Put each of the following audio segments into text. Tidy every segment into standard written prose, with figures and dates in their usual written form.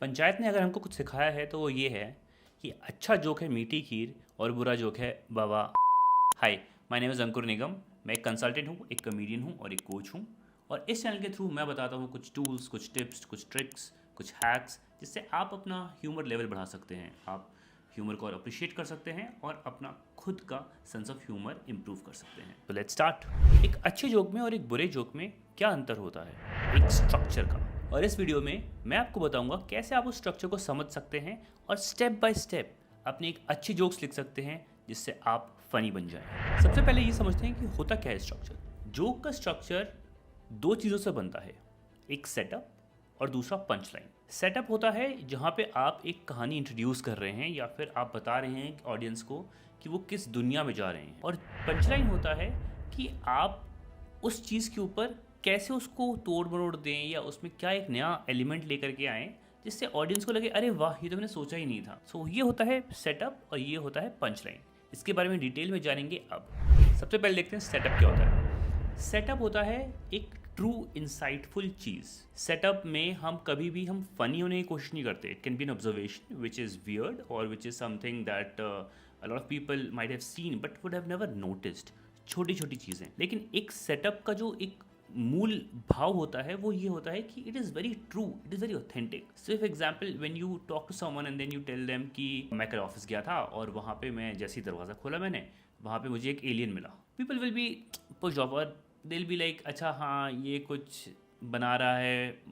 पंचायत ने अगर हमको कुछ सिखाया है तो वो ये है कि अच्छा जोक है मीठी खीर और बुरा जोक है बाबा। हाय, माय नेम इज़ अंकुर निगम। मैं एक कंसल्टेंट हूँ, एक कमेडियन हूँ और एक कोच हूँ। और इस चैनल के थ्रू मैं बताता हूँ कुछ टूल्स, कुछ टिप्स, कुछ ट्रिक्स, कुछ हैक्स जिससे आप अपना ह्यूमर लेवल बढ़ा सकते हैं। आप ह्यूमर को और अप्रिशिएट कर सकते हैं और अपना खुद का सेंस ऑफ ह्यूमर इम्प्रूव कर सकते हैं। तो लेट्स स्टार्ट। एक अच्छे जोक में और एक बुरे जोक में क्या अंतर होता है? एक स्ट्रक्चर का। और इस वीडियो में मैं आपको बताऊंगा कैसे आप उस स्ट्रक्चर को समझ सकते हैं और स्टेप बाय स्टेप अपने एक अच्छे जोक्स लिख सकते हैं जिससे आप फनी बन जाएं। सबसे पहले ये समझते हैं कि होता क्या है स्ट्रक्चर। जोक का स्ट्रक्चर दो चीज़ों से बनता है, एक सेटअप और दूसरा पंच लाइन। सेटअप होता है जहाँ पे आप एक कहानी इंट्रोड्यूस कर रहे हैं या फिर आप बता रहे हैं ऑडियंस को कि वो किस दुनिया में जा रहे हैं। और पंच लाइन होता है कि आप उस चीज़ के ऊपर कैसे उसको तोड़ मरोड़ दें या उसमें क्या एक नया एलिमेंट लेकर के आएँ जिससे ऑडियंस को लगे अरे वाह, ये तो मैंने सोचा ही नहीं था। सो ये होता है सेटअप और ये होता है पंच लाइन। इसके बारे में डिटेल में जानेंगे अब। सबसे पहले देखते हैं सेटअप क्या होता है। सेटअप होता है एक ट्रू इंसाइटफुल चीज़। सेटअप में हम कभी भी हम फनी होने की कोशिश नहीं करते। It can be an observation which is weird और which is something that a lot of people might have seen but would have never noticed. छोटी छोटी चीज़ें। लेकिन एक सेटअप का जो एक मूल भाव होता है वो ये होता है कि it is very true, it is very authentic. सिर्फ example, when you talk to someone and then you tell them कि मैं कल ऑफिस गया था और वहाँ पे मैं जैसे ही दरवाज़ा खोला मैंने, वहाँ पे मुझे एक एलियन मिला। People will be push of और दे विल बी लाइक अच्छा हाँ, ये कुछ बना रहा है,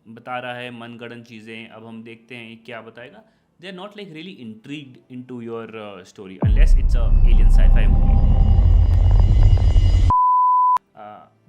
बता रहा है मनगढ़ंत चीज़ें, अब हम देखते हैं ये क्या बताएगा। They are not like really intrigued in to your story unless it's a alien sci-fi movie.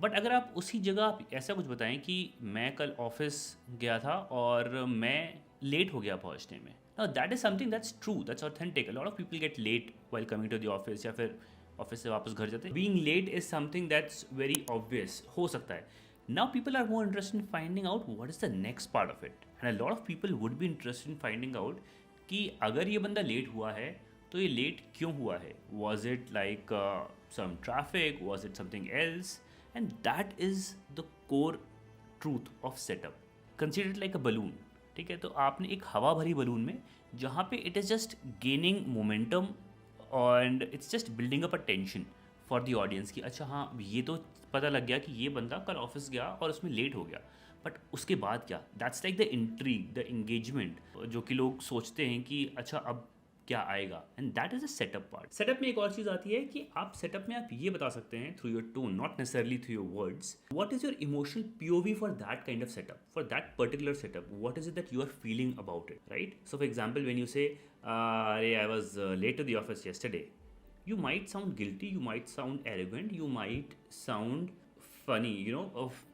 But अगर आप उसी जगह आप ऐसा कुछ बताएं कि मैं कल ऑफिस गया था और मैं लेट हो गया पहुंचने में, now that is something that's true, that's authentic. A lot of people get late while coming to the office या फिर ऑफिस से वापस घर जाते हैं। Being late is something that's very obvious हो सकता है। Now people are more interested in finding out what is the next part of it and a lot of people would be interested in finding out कि अगर ये बंदा late हुआ है तो ये लेट क्यों हुआ है। Was it like some traffic, was it something else? And that is the core truth of setup. Consider it like a balloon. ठीक है, तो आपने एक हवा भरी बलून में जहाँ पे it is just gaining momentum and it's just building up a tension for the audience कि अच्छा हाँ, ये तो पता लग गया कि ये बंदा कल ऑफिस गया और उसमें लेट हो गया, बट उसके बाद क्या? That's like the intrigue, the engagement, जो कि लोग सोचते हैं कि अच्छा अब क्या आएगा। And that is a setup part. Setup में एक और चीज आती है कि आप सेटअप में आप ये बता सकते हैं through your tone, not necessarily through your words, what is your emotional POV for that kind of setup, for that particular setup. What is it that you are feeling about it, right? So for example, when you say अरे I was late to the office yesterday, you might sound guilty, you might sound arrogant, you might sound funny, you know, of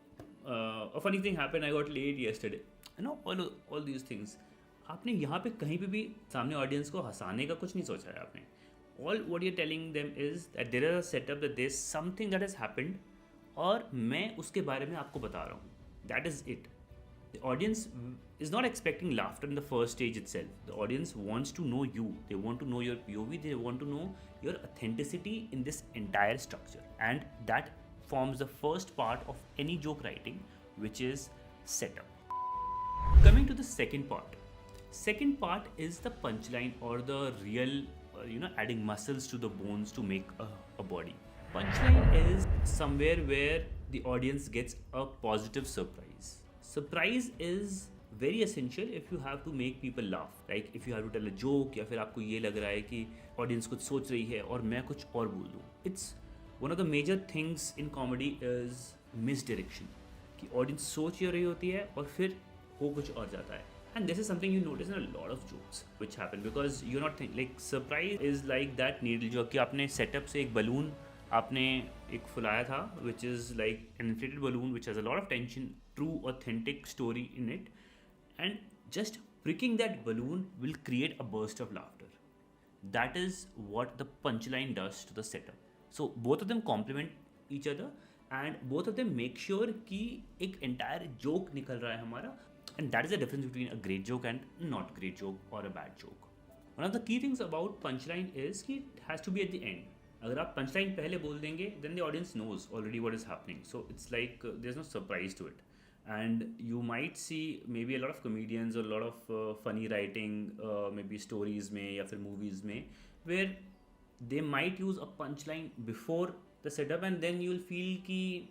a funny thing happened, I got late yesterday, you know, all these things. आपने यहाँ पे कहीं पे भी सामने audience को हंसाने का कुछ नहीं सोचा है आपने। All what you telling them is that there is a setup, that there is something that has happened और मैं उसके बारे में आपको बता रहा हूँ। That is it. The audience is not expecting laughter in the first stage itself. The audience wants to know you. They want to know your POV. They want to know your authenticity in this entire structure. And that forms the first part of any joke writing, which is setup. Coming to the second part. Second part is the punchline or the real, adding muscles to the bones to make a body. Punchline is somewhere where the audience gets a positive surprise. Surprise is very essential if you have to make people laugh. Like if you have to tell a joke या फिर आपको ये लग रहा है कि audience कुछ सोच रही है और मैं कुछ और बोल दूँ. It's one of the major things in comedy is misdirection. कि audience सोच ही रही होती है और फिर हो कुछ और जाता है. And this is something you notice in a lot of jokes which happen because you're not thinking. Like surprise is like that needle जो कि आपने setup से एक balloon आपने एक फुलाया था, which is like an inflated balloon which has a lot of tension, true authentic story in it, and just pricking that balloon will create a burst of laughter. That is what the punchline does to the setup. So both of them complement each other and both of them make sure कि एक entire joke निकल रहा है हमारा. And that is the difference between a great joke and not great joke or a bad joke. One of the key things about punchline is कि it has to be at the end. अगर आप punchline पहले बोल देंगे then the audience knows already what is happening. So it's like there's no surprise to it. and you might see maybe a lot of comedians or a lot of funny writing, maybe stories में या फिर movies में, where they might use a punchline before the setup, and then you'll feel कि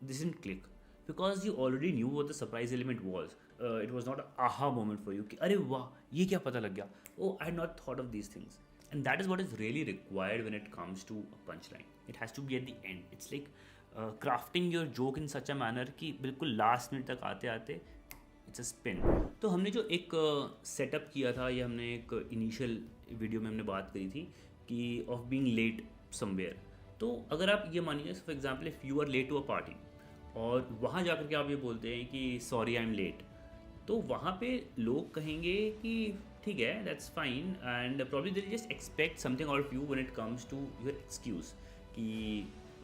this didn't click because you already knew what the surprise element was. It was not an aha moment for you कि अरे वाह ये क्या पता लग गया, oh I had not thought of these things. And that is what is really required when it comes to a punchline. It has to be at the end. It's like crafting your joke in such a manner कि बिल्कुल last minute तक आते आते it's a spin. तो हमने जो एक setup किया था, या हमने एक इनिशियल वीडियो में हमने बात करी थी कि ऑफ बीइंग लेट समवेयर. तो अगर आप ये मानिए for example if you are late to a party और वहाँ जाकर के आप ये बोलते हैं कि सॉरी आई एम लेट, तो वहाँ पे लोग कहेंगे कि ठीक है that's fine, and probably they just expect something out of you when it comes to your excuse कि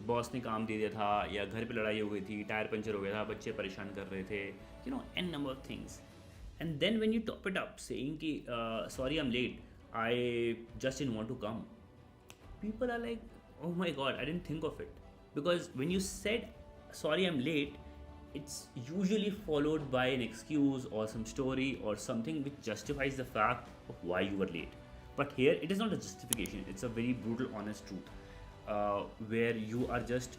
बॉस ने काम दे दिया था, या घर पे लड़ाई हो गई थी, टायर पंचर हो गया था, बच्चे परेशान कर रहे थे, an number of things. And then when you top it up saying कि sorry I am late, I just didn't want to come, people are like, oh my god, I didn't think of it. Because when you said sorry I'm late, it's usually followed by an excuse or some story or something which justifies the fact of why you were late. But here it is not a justification, it's a very brutal honest truth, where you are just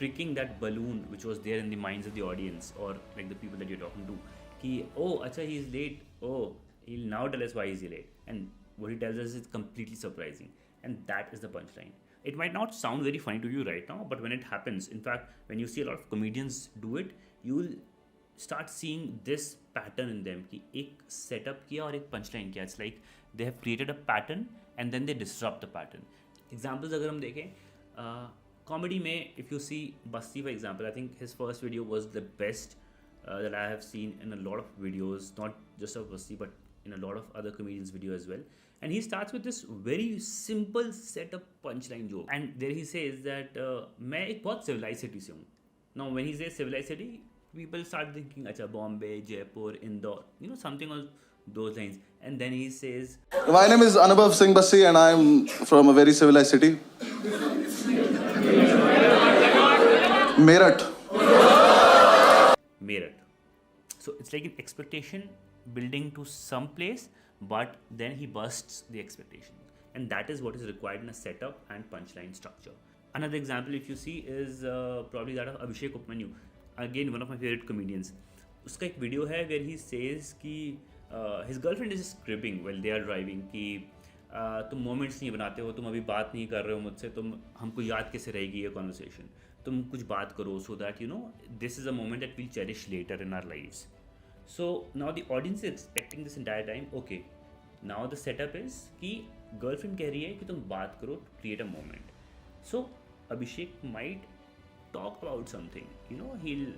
pricking that balloon which was there in the minds of the audience or like the people that you're talking to ki oh acha he is late, oh he'll now tell us why he's late, and what he tells us is completely surprising. And that is the punchline. It might not sound very funny to you right now, but when it happens, in fact when you see a lot of comedians do it, you'll start seeing this pattern in them कि एक setup किया और एक punchline किया. It's like they have created a pattern and then they disrupt the pattern. Examples अगर हम देखें comedy में, if you see Basti for example, I think his first video was the best that I have seen in a lot of videos, not just of Basti but in a lot of other comedians video as well. And he starts with this very simple setup punchline joke, and there he says that मैं एक बहुत civilized city से हूँ. Now when he says civilized city, people start thinking अच्छा Bombay, Jaipur, Indore, something on those lines. And then he says, My name is Anubhav Singh Bassi and I'm from a very civilized city, Meerut. Meerut. So it's like an expectation building to some place, but then he bursts the expectation, and that is what is required in a setup and punchline structure. Another example if you see is probably that of Abhishek Upmanyu, again one of my favorite comedians. उसका एक video है where he says कि his girlfriend is just cribbing while they are driving कि तुम moments नहीं बनाते हो, तुम अभी बात नहीं कर रहे हो मुझसे, तुम हमको याद कैसे रहेगी ये कॉन्वर्सेशन, तुम कुछ बात करो so that this is a moment that we'll cherish later in our lives. So now the audience is expecting this entire time. Okay, now the setup is कि girlfriend कह रही है कि तुम बात करो to create a moment. So Abhishek might talk about something, he'll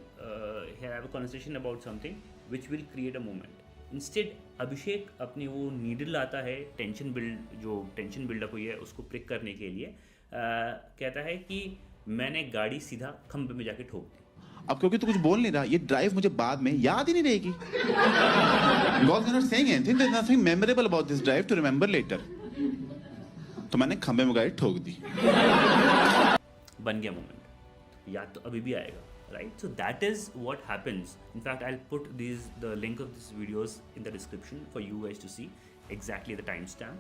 have a conversation about something which will create a moment. Instead Abhishek अपनी वो नीडल लाता है, टेंशन बिल्डअप हुई है उसको प्रिक करने के लिए, कहता है कि मैंने गाड़ी सीधा खंभे में जाके ठोक दी. अब क्योंकि तू कुछ बोल नहीं रहा, ये ड्राइव मुझे बाद में याद ही नहीं रहेगी. God is not saying anything. There's nothing memorable about this drive to remember later. तो मैंने खंबे में गाड़ी ठोक दी. बन गया मोमेंट, याद तो अभी भी आएगा, right? So that is what happens. In fact, I'll put the link of these videos in the description for you guys to see exactly the timestamp.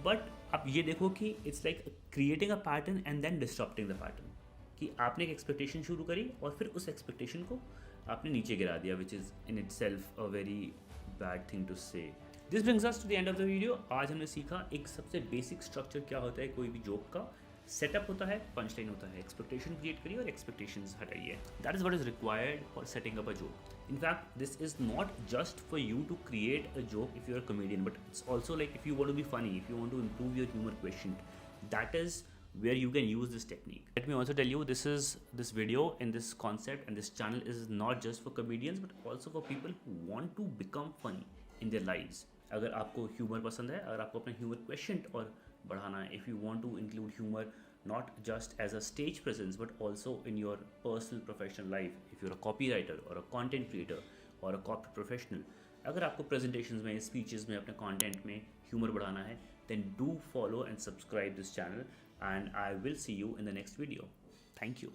But आप ये देखो कि it's like creating a pattern and then disrupting the pattern. कि आपने एक expectation शुरू करी और फिर उस एक्सपेक्टेशन को आपने नीचे गिरा दिया, which is in itself a very bad thing to say. This brings us to the end of the video. आज हमने सीखा एक सबसे बेसिक स्ट्रक्चर क्या होता है कोई भी जोक का. सेटअप होता है, पंचलाइन होता है, एक्सपेक्टेशन क्रिएट करिए और एक्सपेक्टेशंस हटाइए. That is what is required for setting up a joke. In fact, this is not just for you to create a joke if you're a comedian, but it's also like if you want to be funny, if you want to improve your humor quotient, that is where you can use this technique. Let me also tell you, this video and this concept and this channel is not just for comedians but also for people who want to become funny in their lives. अगर आपको humor पसंद है, अगर आपको अपना humor quotient और बढ़ाना है, if you want to include humor not just as a stage presence but also in your personal professional life, if you're a copywriter or a content creator or a corporate professional, अगर आपको presentations में, speeches में, अपने content में humor बढ़ाना है, then do follow and subscribe this channel, and I will see you in the next video. Thank you.